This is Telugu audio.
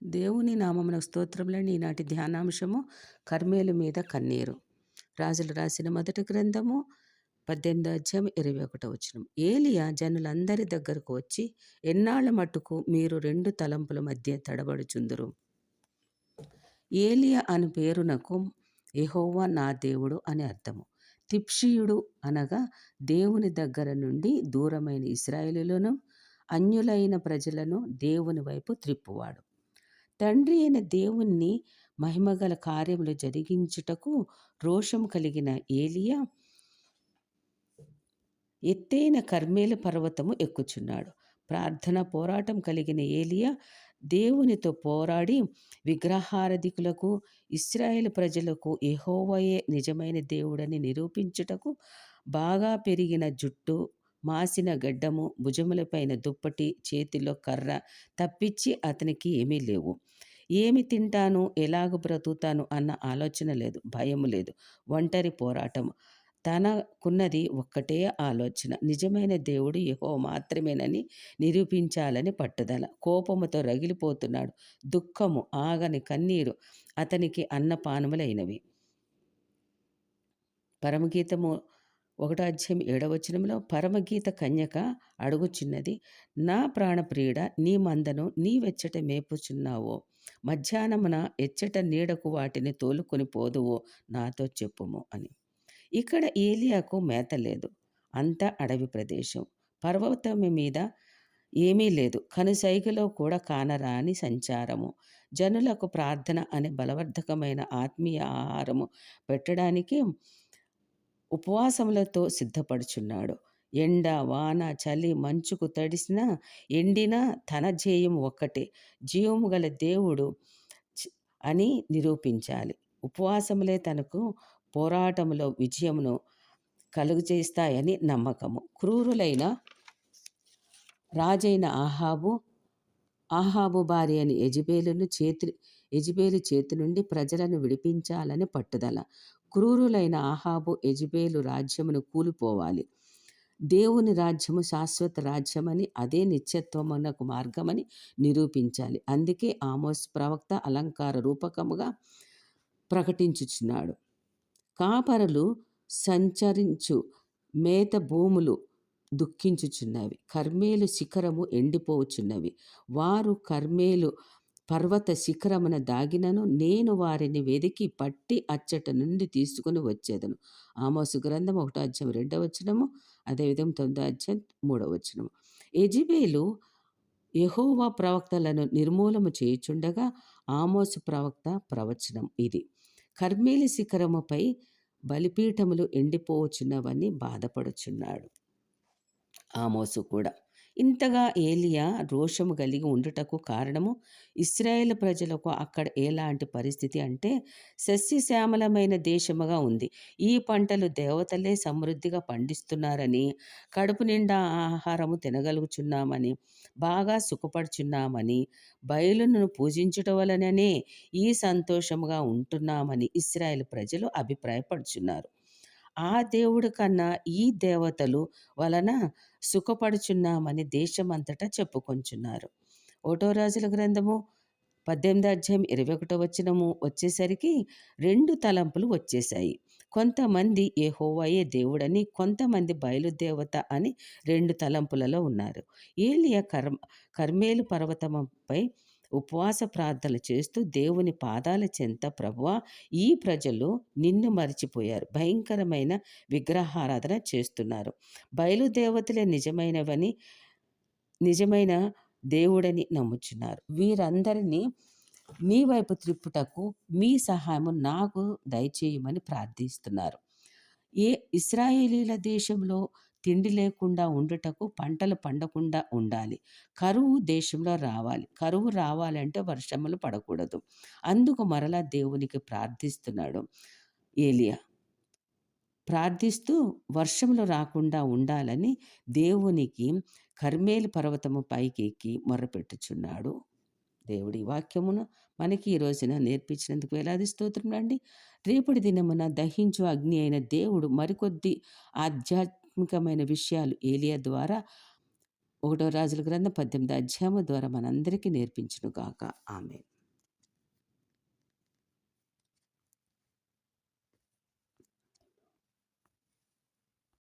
దేవుని నామమునకు స్తోత్రములండి. ఈనాటి ధ్యానాంశము కర్మేలు మీద కన్నీరు. రాజులు రాసిన మొదటి గ్రంథము 18వ అధ్యాయం 21వ వచనం. ఏలియా జనులందరి దగ్గరకు వచ్చి, ఎన్నాళ్ళ మట్టుకు మీరు రెండు తలంపుల మధ్య తడబడుచుందురు? ఏలియా అను పేరునకు యెహోవా నా దేవుడు అని అర్థము. తిప్షీయుడు అనగా దేవుని దగ్గర నుండి దూరమైన ఇశ్రాయేలులను, అన్యులైన ప్రజలను దేవుని వైపు త్రిప్పువాడు. తండ్రి అయిన దేవుణ్ణి మహిమగల కార్యములు జరిగించుటకు రోషం కలిగిన ఏలియా ఎత్తైన కర్మేలు పర్వతము ఎక్కుచున్నాడు. ప్రార్థన పోరాటం కలిగిన ఏలియా దేవునితో పోరాడి విగ్రహారాధికులకు, ఇశ్రాయేలు ప్రజలకు యెహోవాయే నిజమైన దేవుడని నిరూపించుటకు బాగా పెరిగిన జుట్టు, మాసిన గడ్డము, భుజములపైన దుప్పటి, చేతిలో కర్ర తప్పించి అతనికి ఏమీ లేవు. ఏమి తింటాను, ఎలాగ బ్రతుకుతాను అన్న ఆలోచన లేదు, భయం లేదు. ఒంటరి పోరాటము. తనకున్నది ఒక్కటే ఆలోచన, నిజమైన దేవుడు యెహోవా మాత్రమేనని నిరూపించాలని పట్టుదల. కోపముతో రగిలిపోతున్నాడు. దుఃఖము, ఆగని కన్నీరు అతనికి అన్నపానములైనవి. పరమగీతము 1వ అధ్యాయం 7వ వచనంలో పరమగీత కన్యక అడుగుచున్నది, నా ప్రాణప్రియుడ, నీ మందను నీవెచ్చట మేపుచున్నావో, మధ్యాహ్నమున ఎచ్చట నీడకు వాటిని తోలుకొని పోదువో నాతో చెప్పుము అని. ఇక్కడ ఏలియాకు మేత లేదు. అంతా అడవి ప్రదేశం. పర్వతం మీద ఏమీ లేదు. కనుసైగలో కూడా కానరాని సంచారము. జనులకు ప్రార్థన అనే బలవర్ధకమైన ఆత్మీయ ఆహారము పెట్టడానికి ఉపవాసములతో సిద్ధపడుచున్నాడు. ఎండ, వాన, చలి, మంచుకు తడిసిన, ఎండిన తన ధ్యేయం ఒక్కటే, జీవము గల దేవుడు అని నిరూపించాలి. ఉపవాసములే తనకు పోరాటములో విజయమును కలుగజేస్తాయని నమ్మకము. క్రూరులైన రాజైన ఆహాబు భార్య అని యెజెబెలు చేతి నుండి ప్రజలను విడిపించాలని పట్టుదల. క్రూరులైన ఆహాబు, యెజెబెలు రాజ్యమును కూలిపోవాలి. దేవుని రాజ్యము శాశ్వత రాజ్యమని, అదే నిత్యత్వమునకు మార్గమని నిరూపించాలి. అందుకే ఆమోస్ ప్రవక్త అలంకార రూపకముగా ప్రకటించుచున్నాడు. కాపరులు సంచరించు మేత భూములు దుఃఖించుచున్నవి. కర్మేలు శిఖరము ఎండిపోవచ్చున్నవి. వారు కర్మేలు పర్వత శిఖరమున దాగినను నేను వారిని వెదికి పట్టి అచ్చట నుండి తీసుకుని వచ్చేదను. ఆమోసు గ్రంథం 1వ అధ్యాయం 2వ వచనము, అదేవిధంగా 9వ అధ్యాయం 3వ వచనము. యెజెబెలు యెహోవా ప్రవక్తలను నిర్మూలము చేయుచుండగా ఆమోసు ప్రవక్త ప్రవచనం ఇది. కర్మేలు శిఖరముపై బలిపీఠములు ఎండిపోవచ్చున్నవని బాధపడుచున్నాడు ఆమోసు కూడా. ఇంతగా ఏలియా రోషము కలిగి ఉండుటకు కారణము, ఇశ్రాయేలు ప్రజలకు అక్కడ ఎలాంటి పరిస్థితి అంటే సస్యశ్యామలమైన దేశముగా ఉంది. ఈ పంటలు దేవతలే సమృద్ధిగా పండిస్తున్నారని, కడుపు నిండా ఆహారము తినగలుగుచున్నామని, బాగా సుఖపడుచున్నామని, బయలును పూజించుట వలననే ఈ సంతోషముగా ఉంటున్నామని ఇశ్రాయేలు ప్రజలు అభిప్రాయపడుచున్నారు. ఆ దేవుడి కన్నా ఈ దేవతలు వలన సుఖపడుచున్నామని దేశమంతటా చెప్పుకొంచున్నారు. 1వ రాజుల గ్రంథము 18వ అధ్యాయం 21వ వచనము వచ్చేసరికి రెండు తలంపులు వచ్చేశాయి. కొంతమంది యెహోవాయే దేవుడని, కొంతమంది బయలుదేవత అని రెండు తలంపులలో ఉన్నారు. ఏలియా కర్మేలు పర్వతముపై ఉపవాస ప్రార్థనలు చేస్తూ దేవుని పాదాల చెంత, ప్రభువా, ఈ ప్రజలు నిన్ను మరిచిపోయారు, భయంకరమైన విగ్రహారాధన చేస్తున్నారు, బయలుదేవతలే నిజమైన దేవుడని నమ్ముచున్నారు, వీరందరినీ నీ వైపు త్రిప్పుటకు మీ సహాయము నాకు దయచేయమని ప్రార్థిస్తున్నారు. ఇశ్రాయేలీల దేశంలో తిండి లేకుండా ఉండుటకు పంటలు పండకుండా ఉండాలి. కరువు దేశంలో రావాలి. కరువు రావాలంటే వర్షములు పడకూడదు. అందుకు మరలా దేవునికి ప్రార్థిస్తున్నాడు ఏలియా. ప్రార్థిస్తూ వర్షములు రాకుండా ఉండాలని దేవునికి కర్మేలు పర్వతము పైకి ఎక్కి మొర్రపెట్టుచున్నాడు. దేవుడి వాక్యమును మనకి ఈ రోజున నేర్పించినందుకు వేలాది స్తోత్రములండి. రేపటి దినమున దహించు అగ్ని అయిన దేవుడు మరికొద్ది ఆధ్యాత్మికమైన విషయాలు ఏలియా ద్వారా ఒకటో రాజుల గ్రంథం 18 అధ్యాయము ద్వారా మనందరికీ నేర్పించును గాక. ఆమేన్.